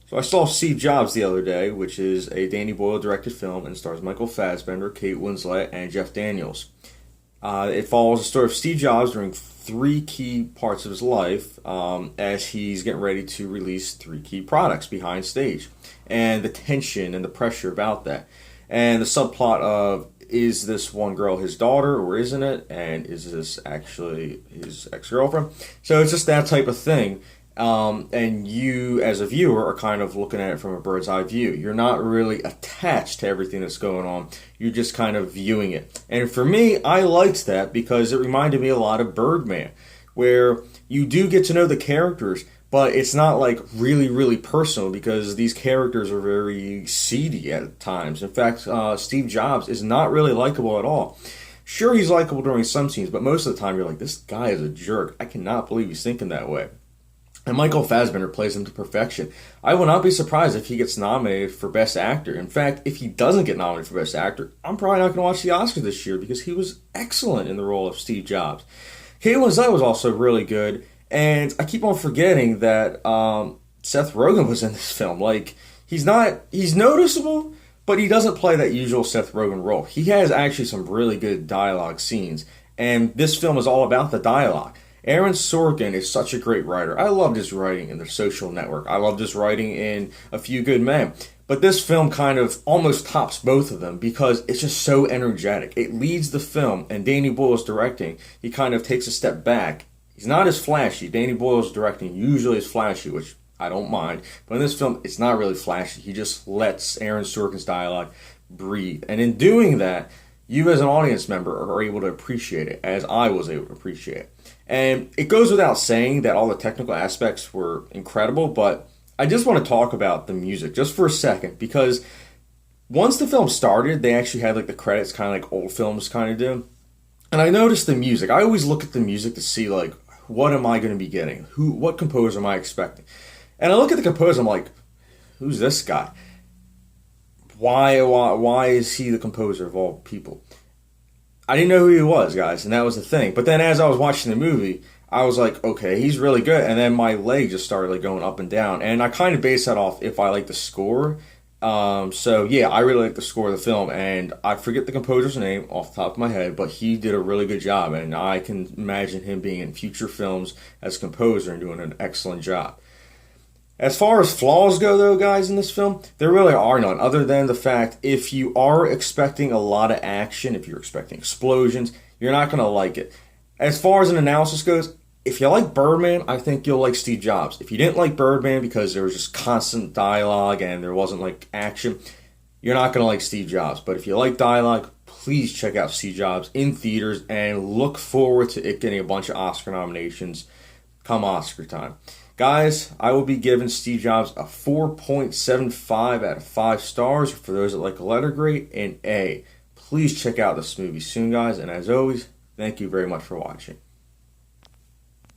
So I saw Steve Jobs the other day, which is a Danny Boyle directed film and stars Michael Fassbender, Kate Winslet, and Jeff Daniels. It follows the story of Steve Jobs during three key parts of his life as he's getting ready to release three key products behind stage, and the tension and the pressure about that. And the subplot of, is this one girl his daughter or isn't it? And is this actually his ex-girlfriend? So it's just that type of thing. And you, as a viewer, are kind of looking at it from a bird's eye view. You're not really attached to everything that's going on. You're just kind of viewing it. And for me, I liked that because it reminded me a lot of Birdman, where you do get to know the characters, but it's not like really, really personal because these characters are very seedy at times. In fact, Steve Jobs is not really likable at all. Sure, he's likable during some scenes, but most of the time you're like, this guy is a jerk. I cannot believe he's thinking that way. And Michael Fassbender plays him to perfection. I will not be surprised if he gets nominated for Best Actor. In fact, if he doesn't get nominated for Best Actor, I'm probably not going to watch the Oscars this year because he was excellent in the role of Steve Jobs. Kate Winslet was also really good, and I keep on forgetting that Seth Rogen was in this film. Like, he's noticeable, but he doesn't play that usual Seth Rogen role. He has actually some really good dialogue scenes, and this film is all about the dialogue. Aaron Sorkin is such a great writer. I loved his writing in The Social Network. I loved his writing in A Few Good Men. But this film kind of almost tops both of them because it's just so energetic. It leads the film, and Danny Boyle's directing. He kind of takes a step back. He's not as flashy. Danny Boyle's directing usually is flashy, which I don't mind. But in this film, it's not really flashy. He just lets Aaron Sorkin's dialogue breathe. And in doing that, you as an audience member are able to appreciate it, as I was able to appreciate it. And it goes without saying that all the technical aspects were incredible, but I just want to talk about the music just for a second, because once the film started, they actually had like the credits kind of like old films kind of do. And I noticed the music. I always look at the music to see like, what am I going to be getting? What composer am I expecting? And I look at the composer, I'm like, who's this guy? Why is he the composer of all people? I didn't know who he was, guys, and that was the thing. But then as I was watching the movie, I was like, okay, he's really good. And then my leg just started like going up and down. And I kind of based that off if I like the score. So yeah, I really like the score of the film. And I forget the composer's name off the top of my head, but he did a really good job. And I can imagine him being in future films as composer and doing an excellent job. As far as flaws go, though, guys, in this film, there really are none, other than the fact if you are expecting a lot of action, if you're expecting explosions, you're not going to like it. As far as an analysis goes, if you like Birdman, I think you'll like Steve Jobs. If you didn't like Birdman because there was just constant dialogue and there wasn't like action, you're not going to like Steve Jobs. But if you like dialogue, please check out Steve Jobs in theaters and look forward to it getting a bunch of Oscar nominations come Oscar time. Guys, I will be giving Steve Jobs a 4.75 out of 5 stars. For those that like a letter grade, an A. Please check out this movie soon, guys. And as always, thank you very much for watching.